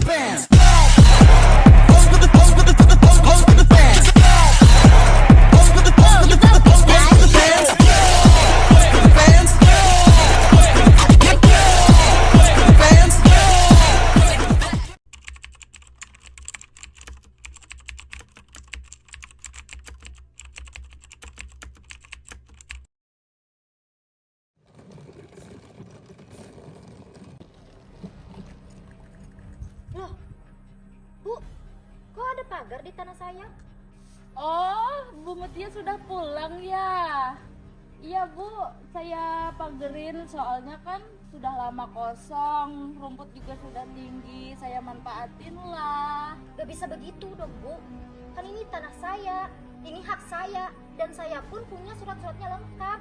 fans. Loh, Bu, kok ada pagar di tanah saya? Oh, Bu Mutia sudah pulang ya? Iya Bu, saya pagerin soalnya kan sudah lama kosong, rumput juga sudah tinggi, saya manfaatin lah. Gak bisa begitu dong, Bu. Kan ini tanah saya, ini hak saya, dan saya pun punya surat-suratnya lengkap.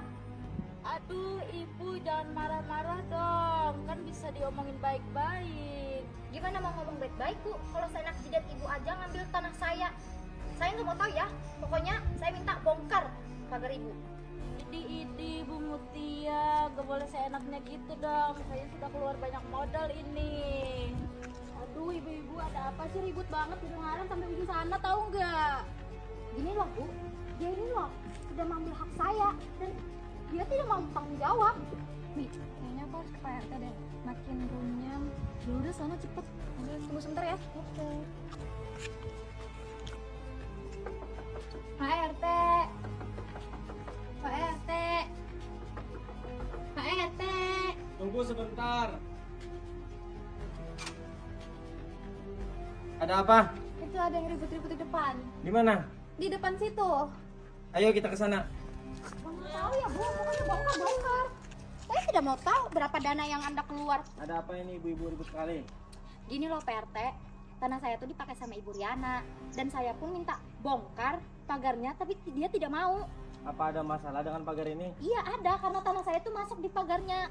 Aduh Ibu jangan marah-marah dong, kan bisa diomongin baik-baik. Gimana mau ngomong baik-baik, Bu, kalau saya nak jidat Ibu aja ngambil tanah saya? Saya nggak mau tahu ya, pokoknya saya minta bongkar pagar Ibu. Idi Bu Mutia, gak boleh seenaknya gitu dong, saya sudah keluar banyak modal ini. Aduh ibu-ibu ada apa sih ribut banget kedengaran sampai ujung sana tahu nggak? Gini loh, Bu, dia ini loh sudah mengambil hak saya, dan dia tidak mau tanggung jawab. Nih, kayaknya aku harus ke Pak RT deh, makin runyam. Yaudah sana cepet, Tunggu sebentar ya. oke. Pak RT, Pak RT, Pak RT. Tunggu sebentar. Ada apa? Itu ada yang ribut-ribut di depan. Di mana? Di depan situ. Ayo kita ke sana. Mau tahu ya, Bu, pokoknya bongkar. Saya tidak mau tahu berapa dana yang Anda keluar. Ada apa ini ibu-ibu ribut sekali? Gini loh, Pak RT, tanah saya tuh dipakai sama Ibu Riana, dan saya pun minta bongkar pagarnya, tapi dia tidak mau. Apa ada masalah dengan pagar ini? Iya ada, karena tanah saya tuh masuk di pagarnya.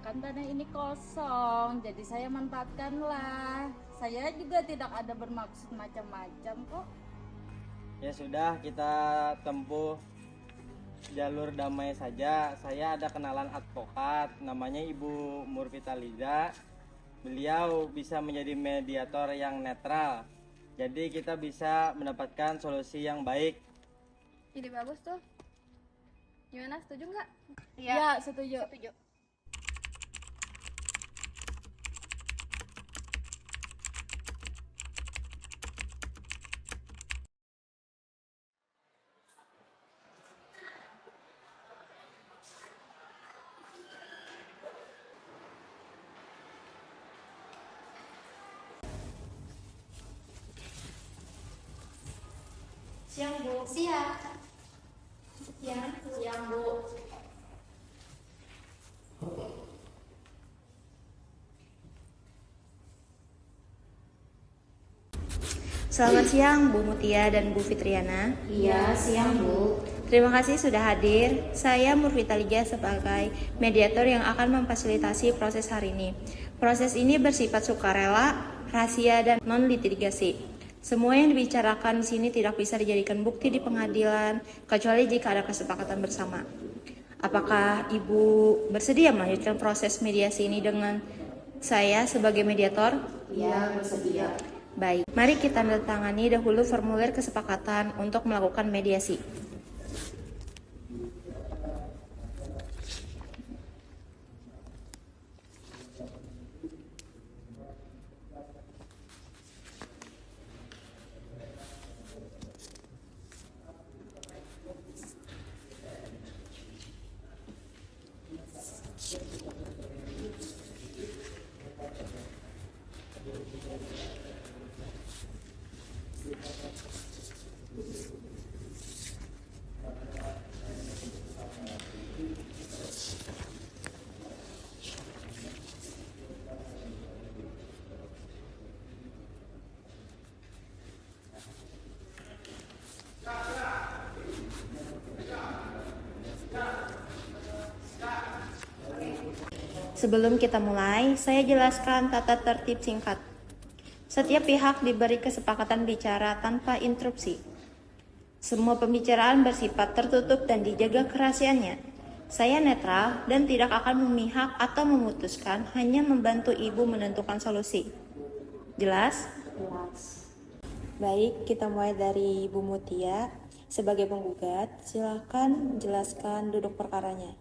Kan tanah ini kosong, jadi saya manfaatkan lah. Saya juga tidak ada bermaksud macam-macam kok. Ya sudah, kita tempuh jalur damai saja. Saya ada kenalan advokat, namanya Ibu Murvita Liza. Beliau bisa menjadi mediator yang netral. Jadi kita bisa mendapatkan solusi yang baik. Ide bagus tuh. Gimana, setuju nggak? Iya, setuju. Setuju. Siang, Bu. Siang. Siang, Bu. Selamat siang Bu Mutia dan Bu Fitriana. Iya, siang, Bu. Terima kasih sudah hadir. Saya Murvita Liza sebagai mediator yang akan memfasilitasi proses hari ini. Proses ini bersifat sukarela, rahasia, dan non-litigasi. Semua yang dibicarakan di sini tidak bisa dijadikan bukti di pengadilan kecuali jika ada kesepakatan bersama. Apakah Ibu bersedia melanjutkan proses mediasi ini dengan saya sebagai mediator? Iya, bersedia. Baik, mari kita tangani dahulu formulir kesepakatan untuk melakukan mediasi. Sebelum kita mulai, saya jelaskan tata tertib singkat. Setiap pihak diberi kesepakatan bicara tanpa interupsi. Semua pembicaraan bersifat tertutup dan dijaga kerahasiaannya. Saya netral dan tidak akan memihak atau memutuskan, hanya membantu Ibu menentukan solusi. Jelas? Jelas. Baik, kita mulai dari Bu Mutia. Sebagai penggugat, silakan jelaskan duduk perkaranya.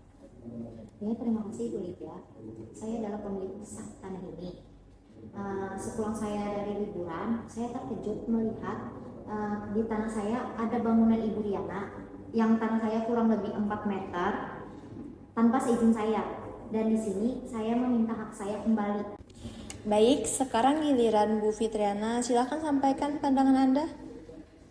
Ya, terima kasih Bu Lydia. Saya adalah pemilik tanah ini. Sepulang saya dari liburan, saya terkejut melihat di tanah saya ada bangunan Ibu Riana yang tanah saya kurang lebih 4 meter tanpa seizin saya. Dan di sini saya meminta hak saya kembali. Baik, sekarang giliran Bu Fitriana, silakan sampaikan pandangan Anda.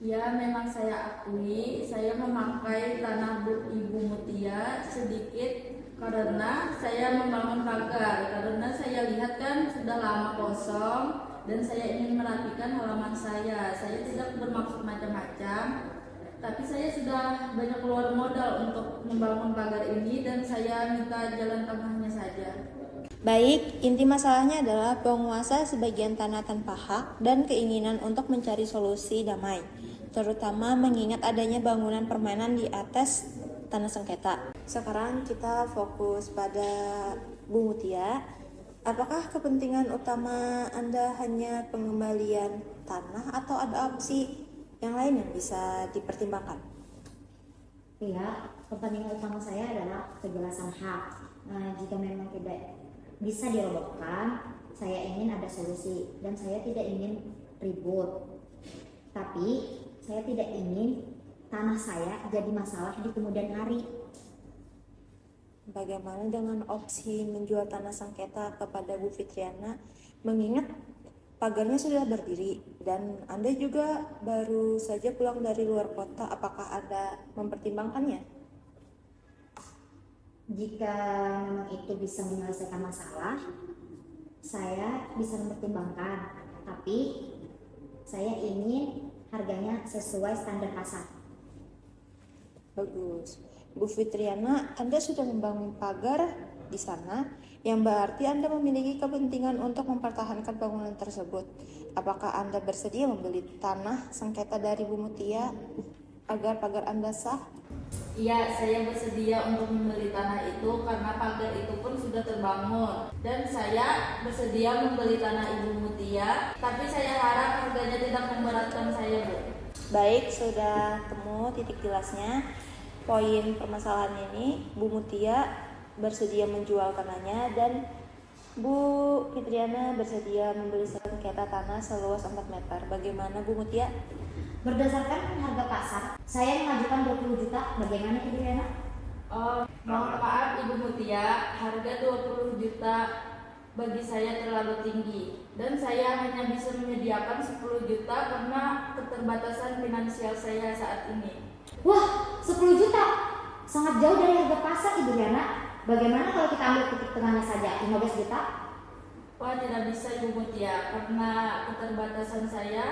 Ya, memang saya akui saya memakai tanah Ibu Mutia sedikit karena saya membangun pagar. Karena saya lihat kan sudah lama kosong dan saya ingin merapikan halaman saya. Saya tidak bermaksud macam-macam, tapi saya sudah banyak keluar modal untuk membangun pagar ini dan saya minta jalan tengahnya saja. Baik, inti masalahnya adalah penguasa sebagian tanah tanpa hak dan keinginan untuk mencari solusi damai, terutama mengingat adanya bangunan permainan di atas tanah sengketa. Sekarang kita fokus pada Bu Mutia. Apakah kepentingan utama Anda hanya pengembalian tanah atau ada opsi yang lain yang bisa dipertimbangkan? Ya, kepentingan utama saya adalah kejelasan hak. Jika memang tidak bisa dirobohkan, saya ingin ada solusi dan saya tidak ingin ribut. Tapi saya tidak ingin tanah saya jadi masalah di kemudian hari. Bagaimana dengan opsi menjual tanah sengketa kepada Bu Fitriana, mengingat pagarnya sudah berdiri dan Anda juga baru saja pulang dari luar kota, apakah Anda mempertimbangkannya? Jika memang itu bisa menyelesaikan masalah, saya bisa mempertimbangkan. Tapi saya ingin harganya sesuai standar pasar. Bagus. Bu Fitriana, Anda sudah membangun pagar di sana, yang berarti Anda memiliki kepentingan untuk mempertahankan bangunan tersebut. Apakah Anda bersedia membeli tanah sengketa dari Bu Mutia agar pagar Anda sah? Iya, saya bersedia untuk membeli tanah itu karena pagar itu pun sudah terbangun. Dan saya bersedia membeli tanah Ibu Mutia, tapi saya harap harganya tidak memberatkan saya, Bu. Baik, sudah temu titik jelasnya. Poin permasalahan ini, Bu Mutia bersedia menjual tanahnya dan Bu Fitriana bersedia membeli sengketa tanah seluas 4 meter. Bagaimana Bu Mutia? Berdasarkan harga pasar, saya mengajukan 20 juta. Bagaimana Ibu Riana? Mohon maaf Ibu Mutia, harga 20 juta bagi saya terlalu tinggi dan saya hanya bisa menyediakan 10 juta karena keterbatasan finansial saya saat ini. Wah, 10 juta. Sangat jauh dari harga pasar Ibu Riana. Bagaimana kalau kita ambil titik tengahnya saja, 15 juta? Wah, tidak bisa Ibu Mutia karena keterbatasan saya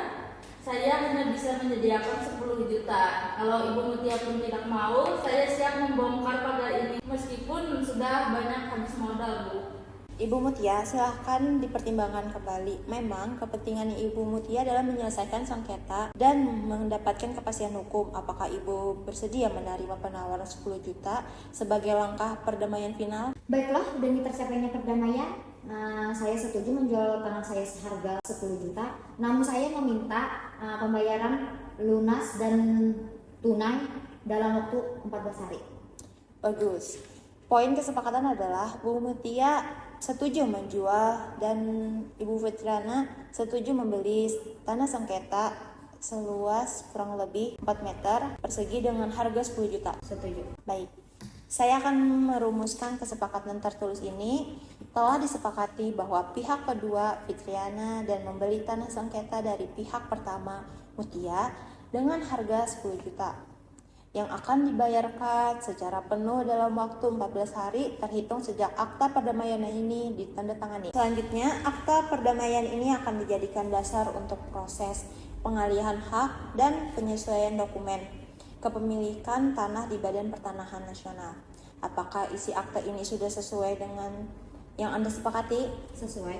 hanya bisa menyediakan 10 juta. Kalau Ibu Mutia pun tidak mau, saya siap membongkar pagar ini meskipun sudah banyak habis modal, Bu. Ibu Mutia, silahkan dipertimbangkan kembali. Memang kepentingan Ibu Mutia adalah menyelesaikan sengketa dan mendapatkan kepastian hukum. Apakah Ibu bersedia menerima penawaran 10 juta sebagai langkah perdamaian final? Baiklah, demi tercapainya perdamaian, saya setuju menjual tanah saya seharga 10 juta. Namun saya meminta pembayaran lunas dan tunai dalam waktu 14 hari. Bagus. Poin kesepakatan adalah Bu Mutia setuju menjual dan Ibu Fitriana setuju membeli tanah sengketa seluas kurang lebih 4 meter persegi dengan harga 10 juta. Setuju. Baik. Saya akan merumuskan kesepakatan tertulis ini. Telah disepakati bahwa pihak kedua Fitriana dan membeli tanah sengketa dari pihak pertama Mutia dengan harga 10 juta yang akan dibayarkan secara penuh dalam waktu 14 hari terhitung sejak akta perdamaian ini ditandatangani. Selanjutnya, akta perdamaian ini akan dijadikan dasar untuk proses pengalihan hak dan penyesuaian dokumen kepemilikan tanah di Badan Pertanahan Nasional. Apakah isi akta ini sudah sesuai dengan yang Anda sepakati? Sesuai.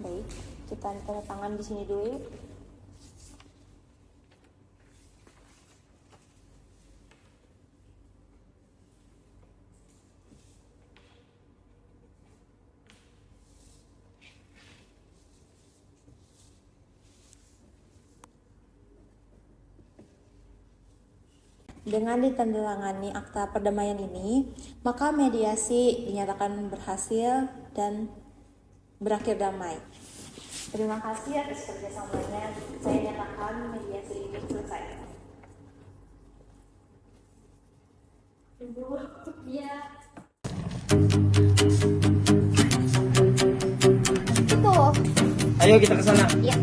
Baik, kita tanda tangan di sini dulu. Dengan ditandatangani akta perdamaian ini, maka mediasi dinyatakan berhasil dan berakhir damai. Terima kasih atas kerjasamanya. Saya nyatakan mediasi ini selesai. Ibu, Iya. Itu. Ayo kita ke sana. Iya.